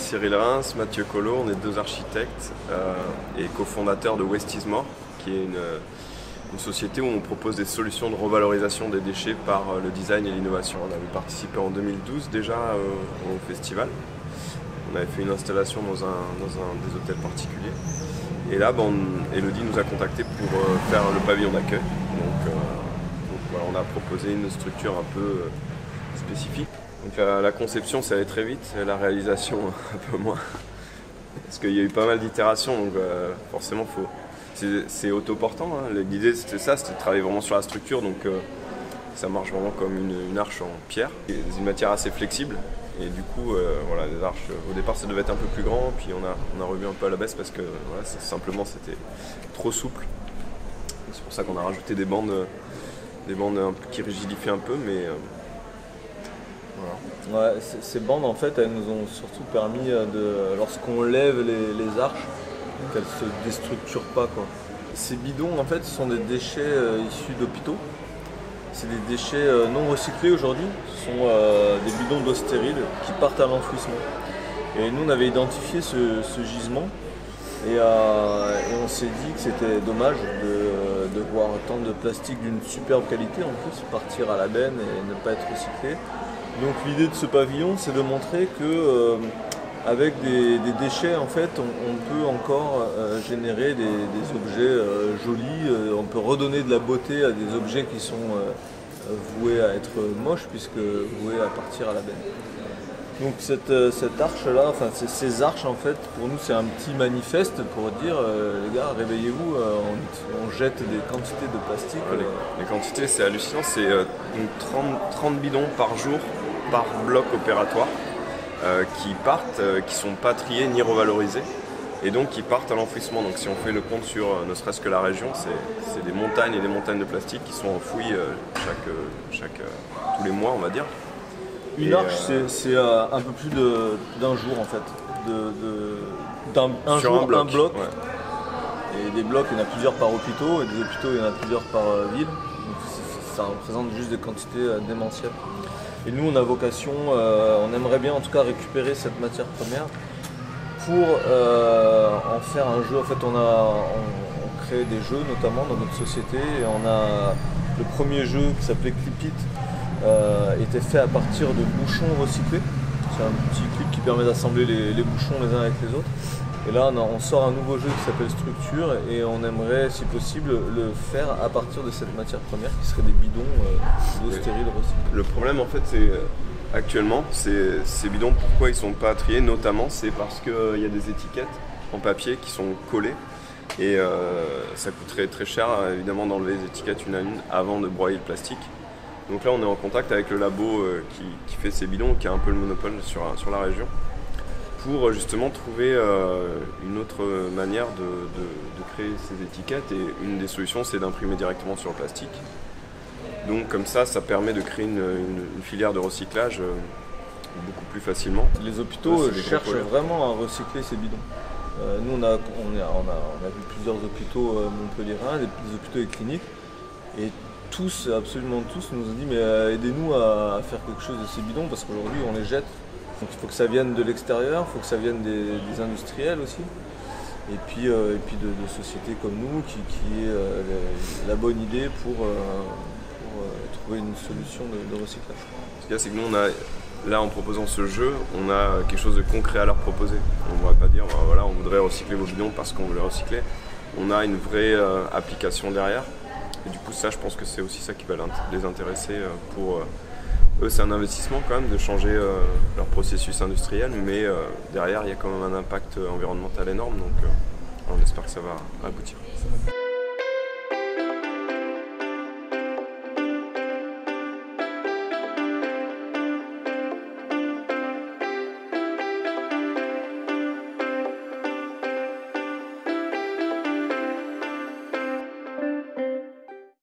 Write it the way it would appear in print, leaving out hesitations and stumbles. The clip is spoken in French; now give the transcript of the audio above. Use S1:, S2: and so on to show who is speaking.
S1: Cyril Reims, Mathieu Collot, on est deux architectes et cofondateurs de Waste is More, qui est une société où on propose des solutions de revalorisation des déchets par le design et l'innovation. On avait participé en 2012 déjà au festival. On avait fait une installation dans un des hôtels particuliers. Et là, Elodie nous a contactés pour faire le pavillon d'accueil. Donc voilà, on a proposé une structure un peu spécifique. Donc la conception, ça allait très vite, la réalisation un peu moins. Parce qu'il y a eu pas mal d'itérations, donc forcément c'est autoportant. Hein. L'idée c'était ça, c'était de travailler vraiment sur la structure, donc ça marche vraiment comme une arche en pierre. C'est une matière assez flexible. Et du coup, voilà, les arches, au départ ça devait être un peu plus grand, puis on a revu un peu à la baisse parce que voilà, simplement c'était trop souple. C'est pour ça qu'on a rajouté des bandes qui rigidifient un peu, mais
S2: voilà. Ouais, ces bandes en fait, elles nous ont surtout permis lorsqu'on lève les arches, qu'elles se déstructurent pas, quoi. Ces bidons en fait, ce sont des déchets issus d'hôpitaux. C'est des déchets non recyclés aujourd'hui, ce sont des bidons d'eau stérile qui partent à l'enfouissement. Et nous on avait identifié ce gisement et on s'est dit que c'était dommage de voir tant de plastique d'une superbe qualité en plus partir à la benne et ne pas être recyclé. Donc l'idée de ce pavillon, c'est de montrer que avec des déchets, en fait, on peut encore générer des objets jolis. On peut redonner de la beauté à des objets qui sont voués à être moches, puisque voués à partir à la benne. Donc cette arche-là, enfin ces arches, en fait, pour nous, c'est un petit manifeste pour dire, les gars, réveillez-vous, on jette des quantités de plastique.
S1: Les quantités, c'est hallucinant, c'est 30 bidons par jour, par bloc opératoire. Qui partent, qui ne sont pas triés ni revalorisés, et donc qui partent à l'enfouissement. Donc si on fait le compte sur ne serait-ce que la région, c'est des montagnes et des montagnes de plastique qui sont enfouies tous les mois, on va dire.
S2: Une arche, c'est un peu plus d'un jour en fait, un bloc. Ouais. Et des blocs, il y en a plusieurs par hôpitaux, et des hôpitaux, il y en a plusieurs par ville. Donc ça représente juste des quantités démentielles. Et nous, on a vocation, on aimerait bien en tout cas récupérer cette matière première pour en faire un jeu. En fait, on crée des jeux notamment dans notre société. Et on a le premier jeu qui s'appelait Clip It, était fait à partir de bouchons recyclés. C'est un petit clip qui permet d'assembler les bouchons les uns avec les autres. Et là, on sort un nouveau jeu qui s'appelle Structure et on aimerait, si possible, le faire à partir de cette matière première qui serait des bidons d'eau stérile recyclés.
S1: Le problème, en fait, c'est actuellement, ces bidons, pourquoi ils ne sont pas triés, notamment, c'est parce qu'il y a des étiquettes en papier qui sont collées et ça coûterait très cher, évidemment, d'enlever les étiquettes une à une avant de broyer le plastique. Donc là, on est en contact avec le labo qui fait ces bidons, qui a un peu le monopole sur la région, pour justement trouver une autre manière de créer ces étiquettes. Et une des solutions, c'est d'imprimer directement sur le plastique. Donc comme ça permet de créer une filière de recyclage beaucoup plus facilement.
S2: Les hôpitaux cherchent vraiment à recycler ces bidons. Nous, on a vu plusieurs hôpitaux montpelliérains, des hôpitaux et cliniques, et tous, absolument tous, nous ont dit mais aidez-nous à faire quelque chose de ces bidons parce qu'aujourd'hui on les jette. Donc il faut que ça vienne de l'extérieur, il faut que ça vienne des industriels aussi, et puis de sociétés comme nous qui aient la bonne idée pour trouver une solution de recyclage.
S1: Ce qu'il y a, c'est que nous, là, en proposant ce jeu, on a quelque chose de concret à leur proposer. On ne va pas dire, voilà, on voudrait recycler vos bidons parce qu'on veut les recycler. On a une vraie application derrière, et du coup, ça, je pense que c'est aussi ça qui va les intéresser pour... Eux, c'est un investissement quand même de changer leur processus industriel, mais derrière, il y a quand même un impact environnemental énorme, donc on espère que ça va aboutir.